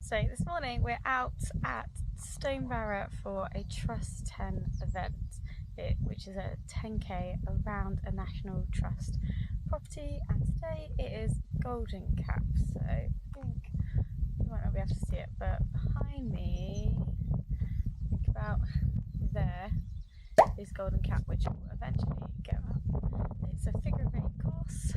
So this morning we're out at Stonebarrow for a Trust 10 event, which is a 10k around a National Trust property, and today it is Golden Cap. So I think you might not be able to see it, but behind me, think about there, is Golden Cap, which will eventually go up. It's a figure of 8 course,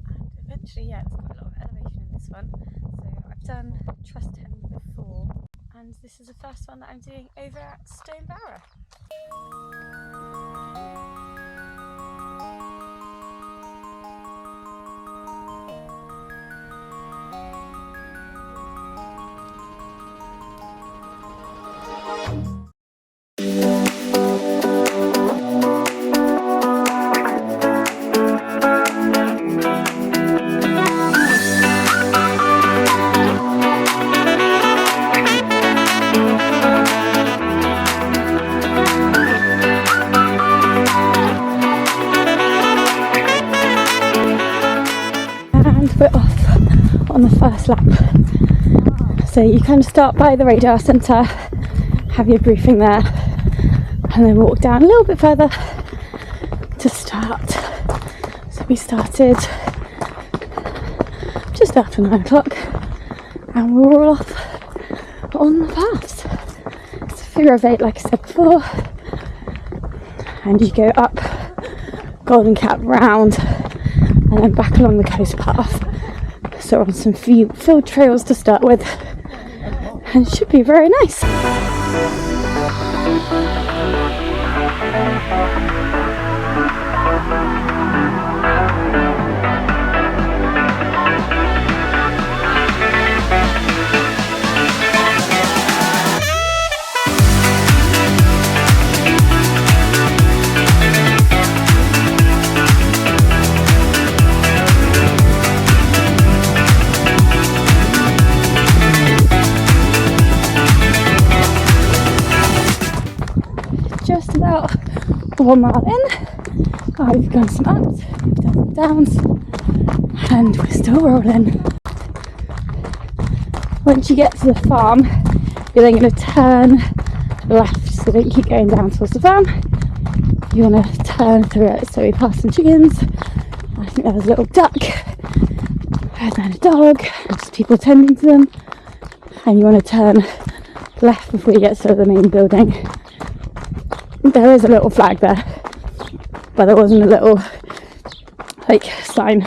and eventually, yeah, there's quite a lot of elevation in this one. So I've done Trust 10 before, and this is the first one that I'm doing over at Stonebarrow. We're off on the first lap. So you kind of start by the radar centre, have your briefing there, and then walk down a little bit further to start. So we started just after 9 o'clock and we're all off on the paths. It's a figure of 8 like I said before, and you go up Golden Cap round and then back along the coast path. So on some field trails to start with, and it should be very nice. Just about 1 mile in, we've gone some ups, we've done some downs, and we're still rolling. Once you get to the farm, you're then going to turn left, so don't keep going down towards the farm. You want to turn through it. So we passed some chickens, I think there was a little duck, and then a dog, and just people tending to them, and you want to turn left before you get to the main building. There is a little flag there, but there wasn't a little sign,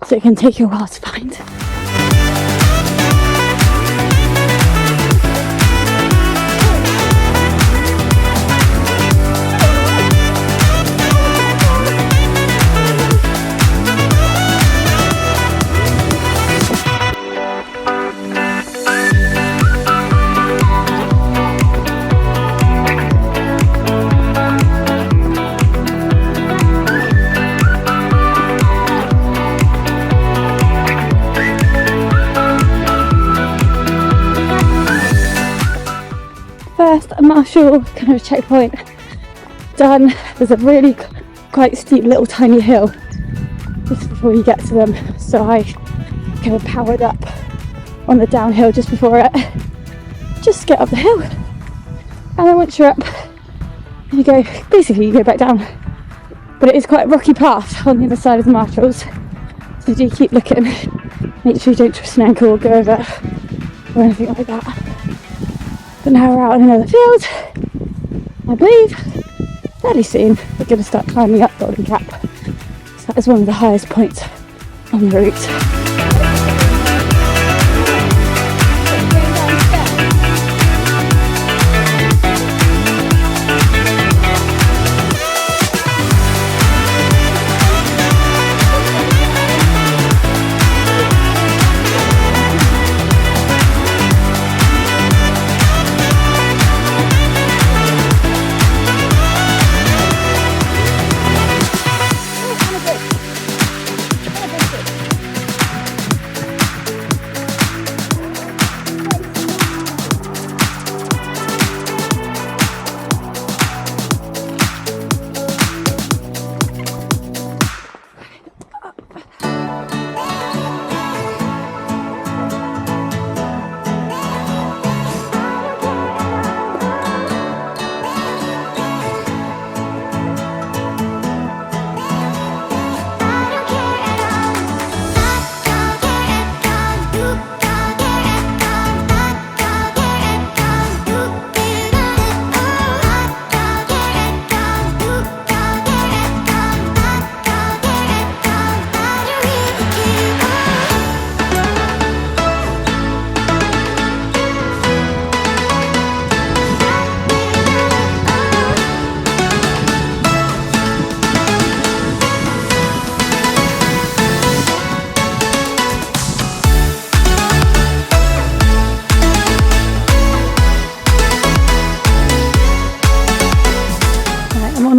so it can take you a while to find. First marshal kind of checkpoint done. There's a really quite steep little tiny hill just before you get to them, so I kind of powered up on the downhill just before it, just to get up the hill. And then once you're up, you go back down, but it is quite a rocky path on the other side of the marshals, so do keep looking, make sure you don't twist an ankle or go over or anything like that. But now we're out in another field. I believe fairly soon we're going to start climbing up Golden Cap. So that is one of the highest points on the route.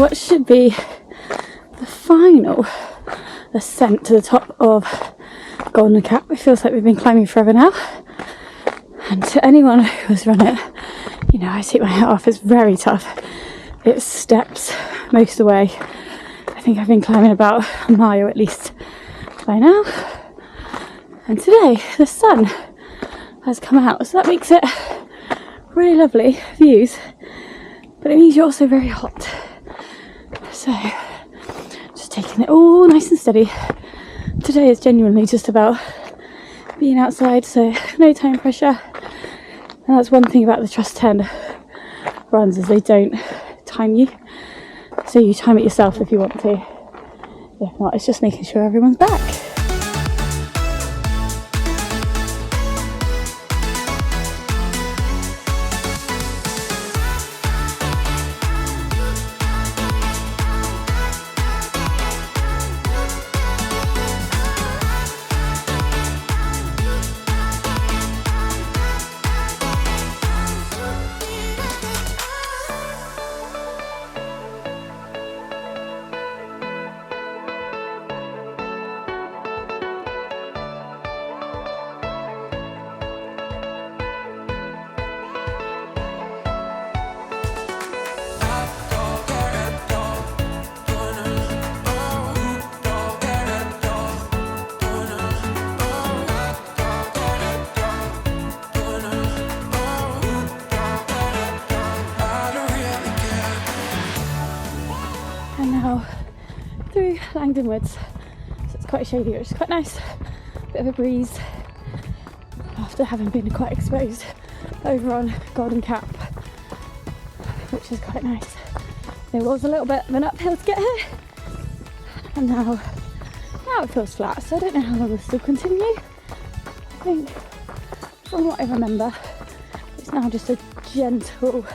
what should be the final ascent to the top of Golden Cap. It feels like we've been climbing forever now. And to anyone who's run it, you know, I take my hat off, it's very tough. It's steps most of the way. I think I've been climbing about a mile at least by now. And today the sun has come out, so that makes it really lovely views, but it means you're also very hot. So just taking it all nice and steady. Today is genuinely just about being outside, so no time pressure. And that's one thing about the Trust 10 runs, is they don't time you, so you time it yourself if you want to. If not, it's just making sure everyone's back. And now through Langdon Woods, so it's quite shady, which is quite nice. Bit of a breeze after having been quite exposed over on Golden Cap, which is quite nice. There was a little bit of an uphill to get here, and now it feels flat, so I don't know how long this will continue. I think, from what I remember, it's now just a gentle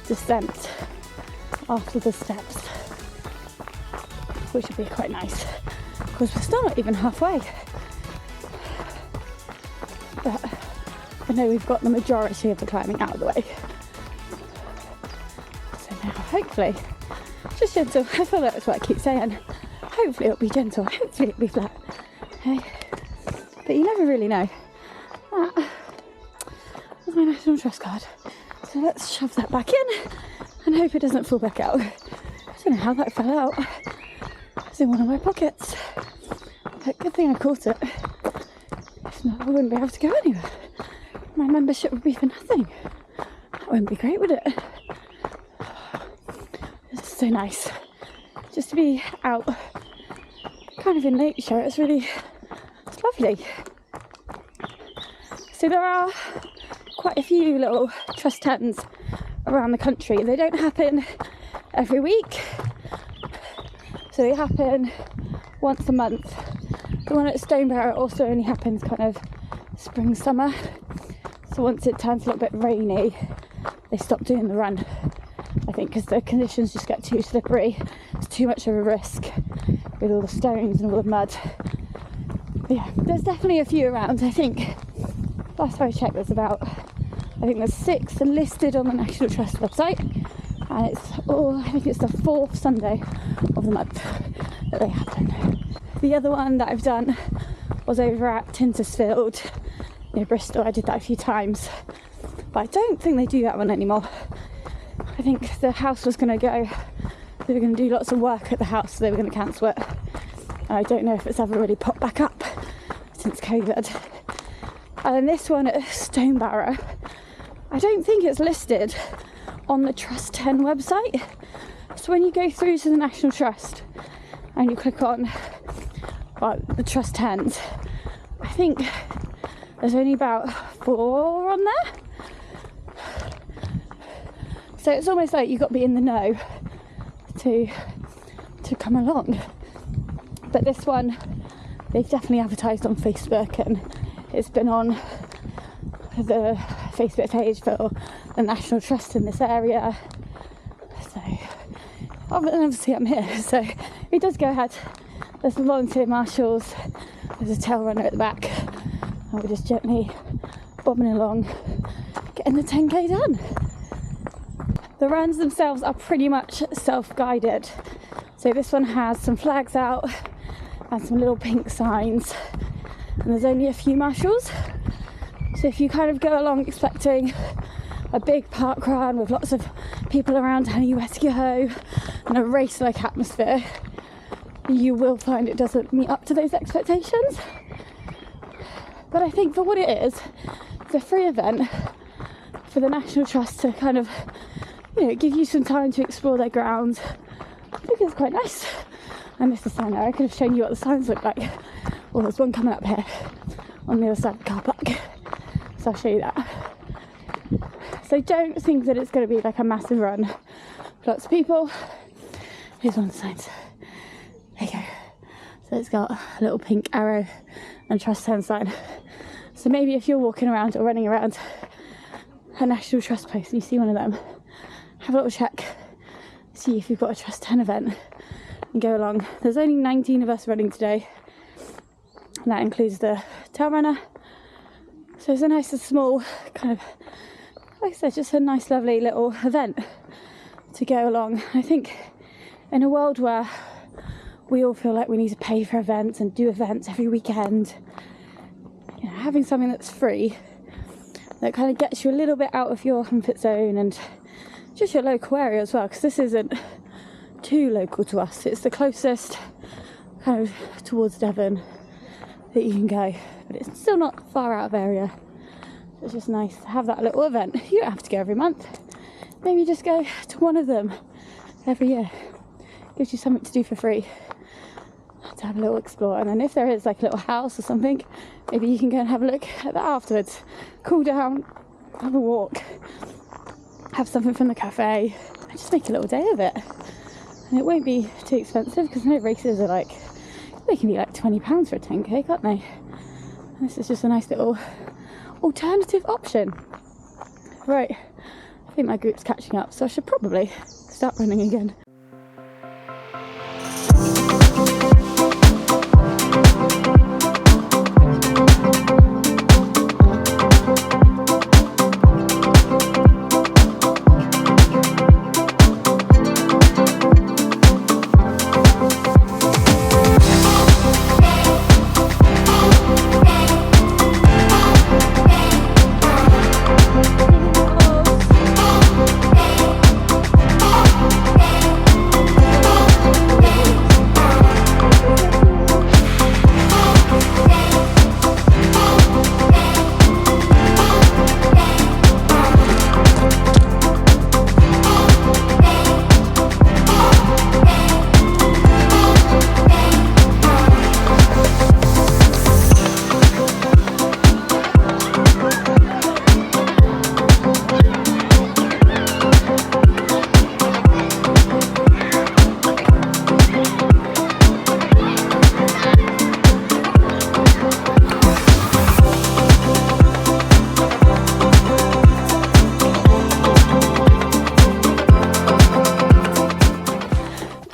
descent after the steps, which would be quite nice, because we're still not even halfway. But I know we've got the majority of the climbing out of the way. So now, hopefully, just gentle. I feel like that's what I keep saying. Hopefully it'll be gentle, hopefully it'll be flat. Okay? But you never really know. That was my National Trust card. So let's shove that back in and hope it doesn't fall back out. I don't know how that fell out. It's in one of my pockets. But good thing I caught it. If not, I wouldn't be able to go anywhere. My membership would be for nothing. That wouldn't be great, would it? It's so nice just to be out kind of in nature. It's lovely. So there are quite a few little Trust 10s around the country. They don't happen every week, so they happen once a month. The one at Stonebarrow also only happens kind of spring, summer. So once it turns a little bit rainy, they stop doing the run. I think because the conditions just get too slippery. It's too much of a risk with all the stones and all the mud. But yeah, there's definitely a few around. I think last time I checked, there's 6 listed on the National Trust website, and I think it's the 4th Sunday of the month that they happen. The other one that I've done was over at Tintersfield near Bristol. I did that a few times, but I don't think they do that one anymore. I think the house was going to go, they were going to do lots of work at the house, so they were going to cancel it. And I don't know if it's ever really popped back up since COVID. And then this one at Stonebarrow, I don't think it's listed on the Trust 10 website. So when you go through to the National Trust and you click on the Trust 10s, I think there's only about 4 on there. So it's almost like you've got to be in the know to come along. But this one, they've definitely advertised on Facebook, and it's been on the Facebook page for the National Trust in this area. So obviously I'm here, so it does go ahead. There's some volunteer marshals, there's a tail runner at the back, and we're just gently bobbing along, getting the 10k done. The runs themselves are pretty much self-guided. So this one has some flags out and some little pink signs, and there's only a few marshals. So if you kind of go along expecting a big park run with lots of people around telling you where to go and a race-like atmosphere, you will find it doesn't meet up to those expectations. But I think for what it is, it's a free event for the National Trust to kind of, you know, give you some time to explore their grounds. I think it's quite nice. I missed the sign there. I could have shown you what the signs look like. Well, there's one coming up here on the other side of the car park, so I'll show you that. So don't think that it's going to be like a massive run. Lots of people. Here's one of the signs. There you go. So it's got a little pink arrow and Trust 10 sign. So maybe if you're walking around or running around a National Trust post and you see one of them, have a little check, see if you've got a Trust 10 event and go along. There's only 19 of us running today, and that includes the tail runner. So it's a nice and small kind of, like I said, just a nice lovely little event to go along. I think in a world where we all feel like we need to pay for events and do events every weekend, you know, having something that's free that kind of gets you a little bit out of your comfort zone and just your local area as well, because this isn't too local to us. It's the closest kind of towards Devon that you can go, but it's still not far out of area. So it's just nice to have that little event. You don't have to go every month. Maybe just go to one of them every year. Gives you something to do for free, to have a little explore. And then if there is like a little house or something, maybe you can go and have a look at that afterwards, cool down, have a walk, have something from the cafe, and just make a little day of it. And it won't be too expensive, because no races are like, they can be like £20 for a 10k, can't they? And this is just a nice little alternative option. Right, I think my group's catching up, so I should probably start running again.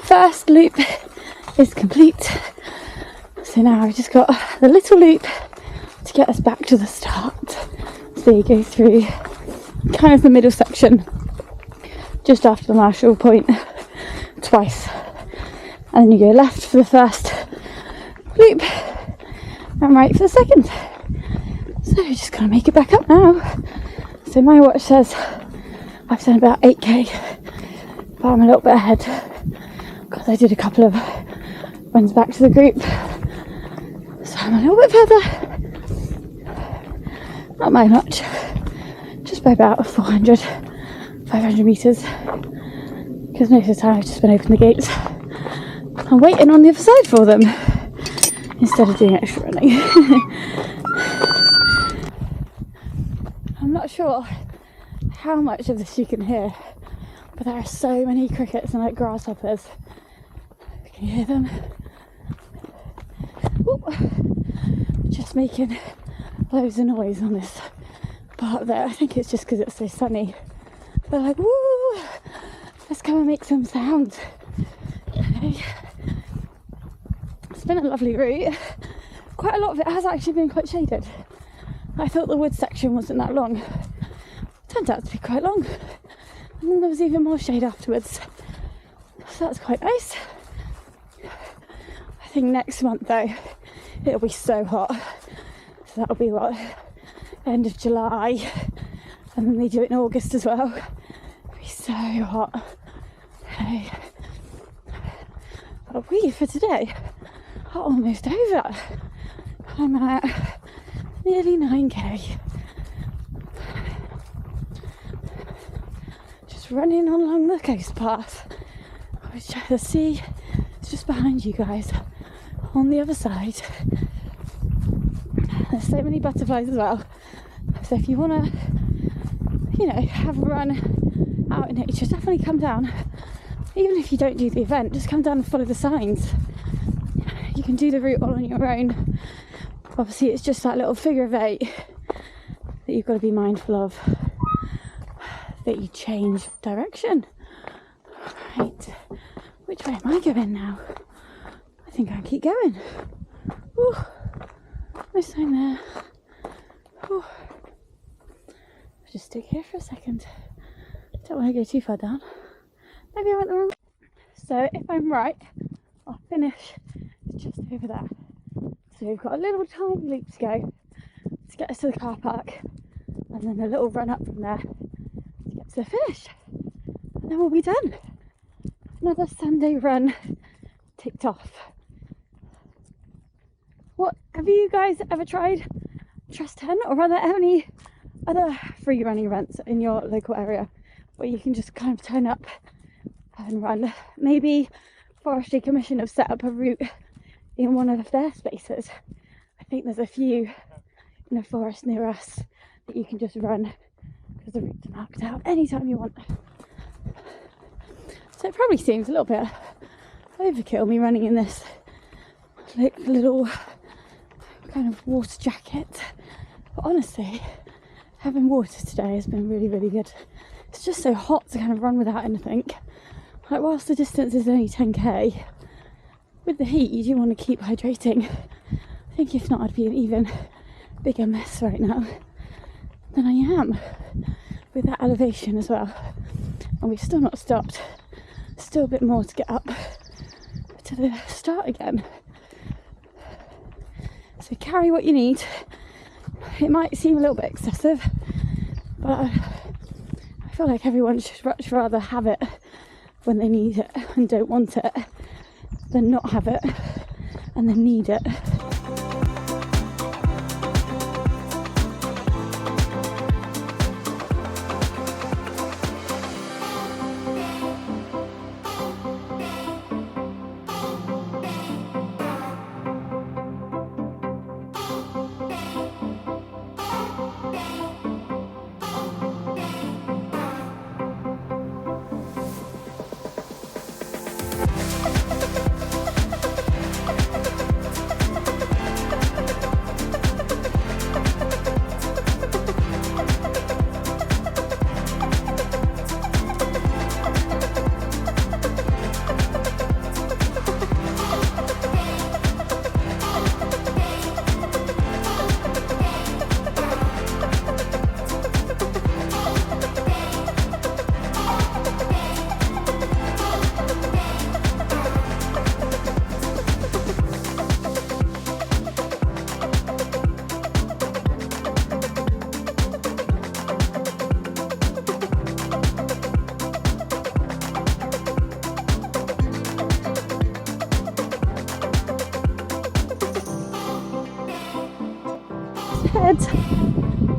First loop is complete, so now I've just got the little loop to get us back to the start. So you go through kind of the middle section just after the marshal point twice, and then you go left for the first loop and right for the second. So you're just gonna make it back up now. So my watch says I've done about 8k, but I'm a little bit ahead because I did a couple of runs back to the group, so I'm a little bit further. Not by much, just by about 500 metres, because most of the time I've just been opening the gates and waiting on the other side for them instead of doing extra running. I'm not sure how much of this you can hear, but there are so many crickets and like grasshoppers. Can you hear them? Ooh. Just making loads of noise on this part there. I think it's just because it's so sunny. They're like, woo, let's come and make some sound. It's been a lovely route. Quite a lot of it has actually been quite shaded. I thought the wood section wasn't that long. Turned out to be quite long. And then there was even more shade afterwards. So that's quite nice. I think next month though, it'll be so hot. So that'll be what, end of July. And then they do it in August as well. It'll be so hot. Okay. But we for today are almost over. I'm at nearly 9k. Just running along the coast path. Which the sea is just behind you guys on the other side. There's so many butterflies as well. So if you want to, you know, have a run out in nature, definitely come down. Even if you don't do the event, just come down and follow the signs. You can do the route all on your own. Obviously it's just that little figure of 8 that you've got to be mindful of, that you change direction. Right, which way am I going now? I think I keep going. Ooh, no sign there. Ooh. I'll just stick here for a second. Don't want to go too far down. Maybe I went the wrong way. So if I'm right, I'll finish just over there. So we've got a little tiny loop to go to get us to the car park, and then a little run up from there to get to the finish. And then we'll be done. Another Sunday run ticked off. What, have you guys ever tried Trust 10, or are there any other free running events in your local area where you can just kind of turn up and run? Maybe Forestry Commission have set up a route in one of their spaces. I think there's a few in a forest near us that you can just run because the routes are marked out anytime you want. So it probably seems a little bit overkill me running in this little kind of water jacket, but honestly having water today has been really, really good. It's just so hot to kind of run without anything. Like, whilst the distance is only 10k, with the heat you do want to keep hydrating. I think if not, I'd be an even bigger mess right now than I am with that elevation as well. And we've still not stopped. Still a bit more to get up to the start again. So carry what you need. It might seem a little bit excessive, but I feel like everyone should much rather have it when they need it and don't want it than not have it and then need it.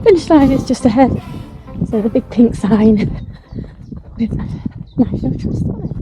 Finish line is just ahead, so the big pink sign with National Trust on it.